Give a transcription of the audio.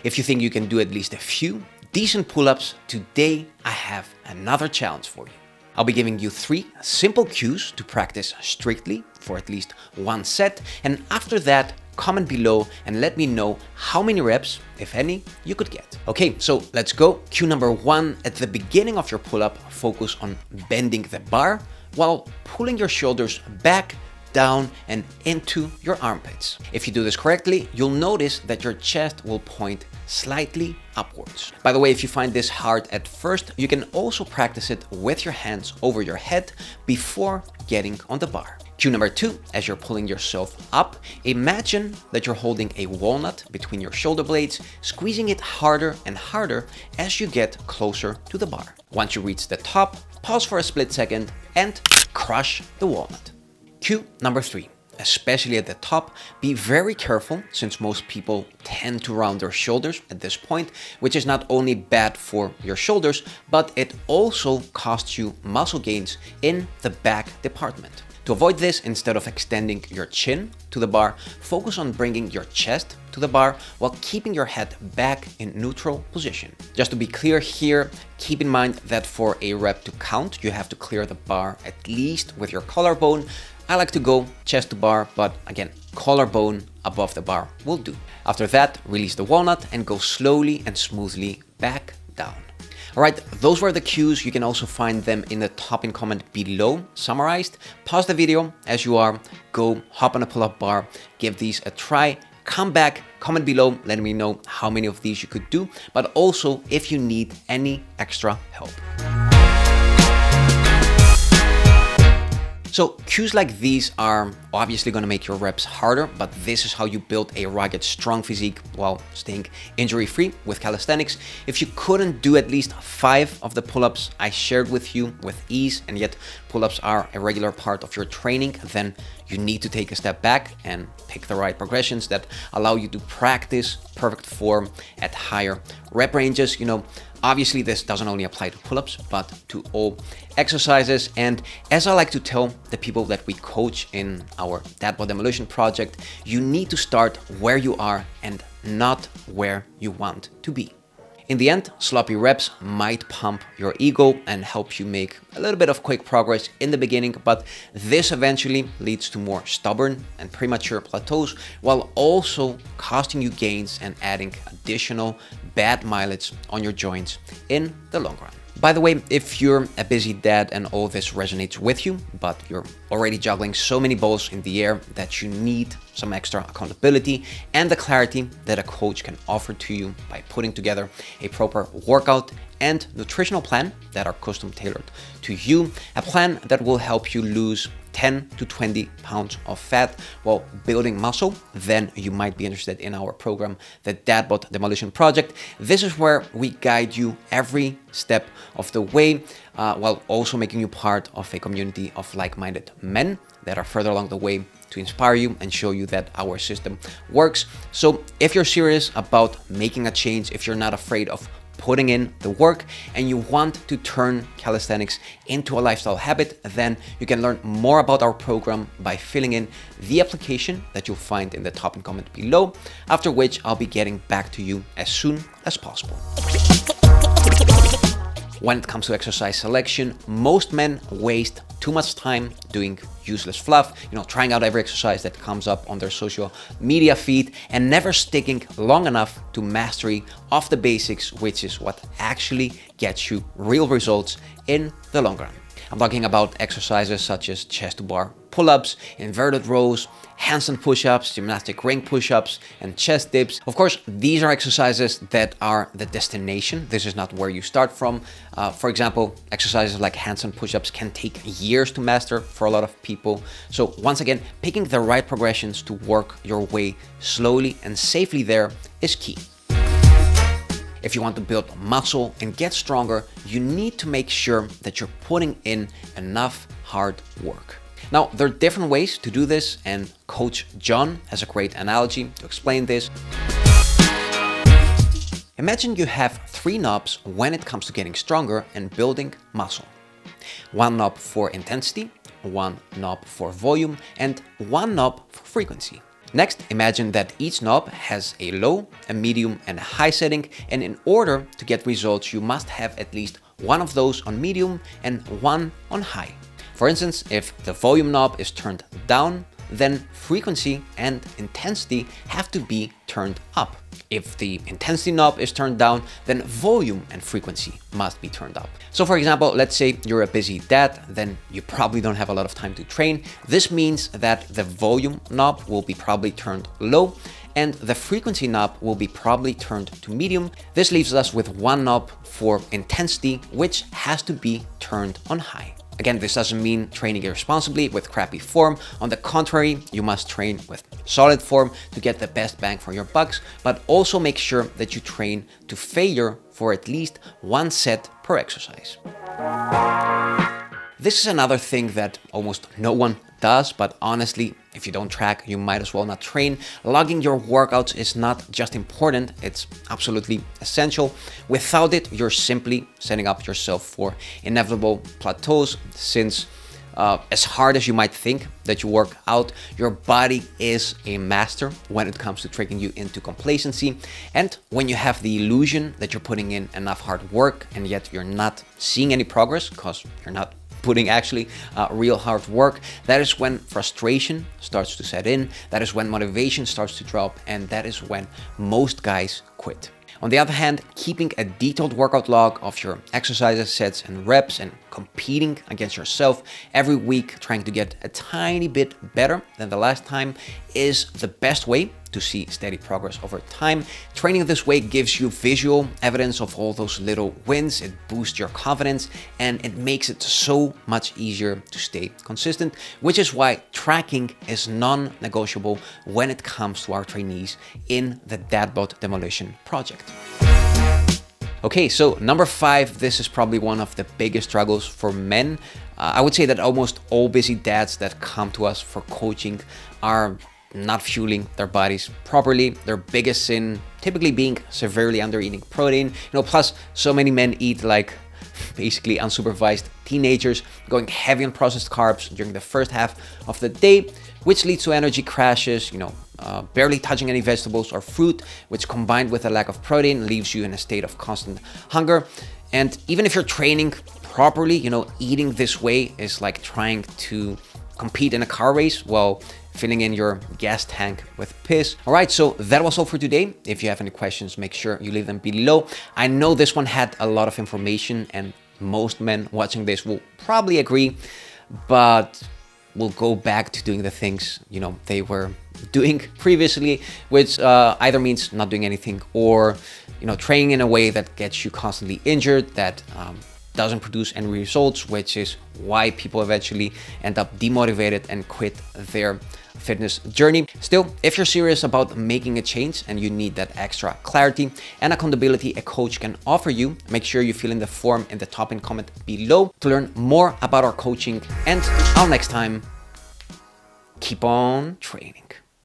If you think you can do at least a few decent pull-ups, today I have another challenge for you. I'll be giving you 3 simple cues to practice strictly for at least 1 set, and after that, comment below and let me know how many reps, if any, you could get. Okay, so let's go. Cue number 1, at the beginning of your pull-up, focus on bending the bar while pulling your shoulders back, down and into your armpits. If you do this correctly, you'll notice that your chest will point slightly upwards. By the way, if you find this hard at first, you can also practice it with your hands over your head before getting on the bar. Cue number 2, as you're pulling yourself up, imagine that you're holding a walnut between your shoulder blades, squeezing it harder and harder as you get closer to the bar. Once you reach the top, pause for a split second and crush the walnut. Cue number 3, especially at the top, be very careful since most people tend to round their shoulders at this point, which is not only bad for your shoulders, but it also costs you muscle gains in the back department. To avoid this, instead of extending your chin to the bar, focus on bringing your chest to the bar while keeping your head back in neutral position. Just to be clear here, keep in mind that for a rep to count, you have to clear the bar at least with your collarbone. I like to go chest to bar, but again, collarbone above the bar will do. After that, release the walnut and go slowly and smoothly back down. All right, those were the cues. You can also find them in the top comment below, summarized. Pause the video as you are, go hop on a pull-up bar, give these a try, come back, comment below, let me know how many of these you could do, but also if you need any extra help. So cues like these are obviously going to make your reps harder, but this is how you build a rugged, strong physique while staying injury-free with calisthenics. If you couldn't do at least 5 of the pull-ups I shared with you with ease, and yet pull-ups are a regular part of your training, then you need to take a step back and pick the right progressions that allow you to practice perfect form at higher rep ranges. You know, obviously this doesn't only apply to pull-ups, but to all exercises. And as I like to tell the people that we coach in our Dad Bod Demolition project, you need to start where you are and not where you want to be. In the end, sloppy reps might pump your ego and help you make a little bit of quick progress in the beginning, but this eventually leads to more stubborn and premature plateaus, while also costing you gains and adding additional bad mileage on your joints in the long run. By the way, if you're a busy dad and all this resonates with you, but you're already juggling so many balls in the air that you need some extra accountability and the clarity that a coach can offer to you by putting together a proper workout and nutritional plan that are custom tailored to you, a plan that will help you lose 10 to 20 pounds of fat while building muscle, then you might be interested in our program, the Dad Bod Demolition Project. This is where we guide you every step of the way, while also making you part of a community of like-minded men that are further along the way to inspire you and show you that our system works. So if you're serious about making a change, if you're not afraid of putting in the work and you want to turn calisthenics into a lifestyle habit, then you can learn more about our program by filling in the application that you'll find in the top comment below, after which I'll be getting back to you as soon as possible. When it comes to exercise selection, most men waste too much time doing useless fluff, trying out every exercise that comes up on their social media feed and never sticking long enough to mastery of the basics, which is what actually gets you real results in the long run. I'm talking about exercises such as chest to bar pull-ups, inverted rows, handstand push-ups, gymnastic ring push-ups, and chest dips. Of course, these are exercises that are the destination. This is not where you start from. For example, exercises like handstand push-ups can take years to master for a lot of people. So once again, picking the right progressions to work your way slowly and safely there is key. If you want to build muscle and get stronger, you need to make sure that you're putting in enough hard work. Now, there are different ways to do this, and Coach John has a great analogy to explain this. Imagine you have 3 knobs when it comes to getting stronger and building muscle. 1 knob for intensity, 1 knob for volume, and 1 knob for frequency. Next, imagine that each knob has a low, a medium, and a high setting, and in order to get results, you must have at least one of those on medium and one on high. For instance, if the volume knob is turned down, then frequency and intensity have to be turned up. If the intensity knob is turned down, then volume and frequency must be turned up. So for example, let's say you're a busy dad, then you probably don't have a lot of time to train. This means that the volume knob will be probably turned low and the frequency knob will be probably turned to medium. This leaves us with one knob for intensity, which has to be turned on high. Again, this doesn't mean training irresponsibly with crappy form. On the contrary, you must train with solid form to get the best bang for your bucks, but also make sure that you train to failure for at least one set per exercise. This is another thing that almost no one does, but honestly, if you don't track, you might as well not train. Logging your workouts is not just important, it's absolutely essential. Without it, you're simply setting up yourself for inevitable plateaus, since as hard as you might think that you work out, your body is a master when it comes to tricking you into complacency. And when you have the illusion that you're putting in enough hard work and yet you're not seeing any progress because you're not putting actually real hard work, that is when frustration starts to set in, that is when motivation starts to drop, and that is when most guys quit. On the other hand, keeping a detailed workout log of your exercises, sets and reps, and competing against yourself every week, trying to get a tiny bit better than the last time, is the best way to see steady progress over time. Training this way gives you visual evidence of all those little wins, it boosts your confidence, and it makes it so much easier to stay consistent, which is why tracking is non-negotiable when it comes to our trainees in the Dadbot Demolition project. Okay, so number 5, this is probably one of the biggest struggles for men. I would say that almost all busy dads that come to us for coaching are not fueling their bodies properly. Their biggest sin typically being severely under eating protein. Plus so many men eat like basically unsupervised teenagers, going heavy on processed carbs during the first half of the day, which leads to energy crashes, barely touching any vegetables or fruit, which combined with a lack of protein leaves you in a state of constant hunger. And even if you're training properly, eating this way is like trying to compete in a car race while filling in your gas tank with piss. All right, so that was all for today. If you have any questions, make sure you leave them below. I know this one had a lot of information and most men watching this will probably agree, but we'll go back to doing the things, they were doing previously, which either means not doing anything or, training in a way that gets you constantly injured, that doesn't produce any results, which is why people eventually end up demotivated and quit their fitness journey. Still, if you're serious about making a change and you need that extra clarity and accountability a coach can offer you, make sure you fill in the form in the top-in comment below to learn more about our coaching. And until next time, keep on training.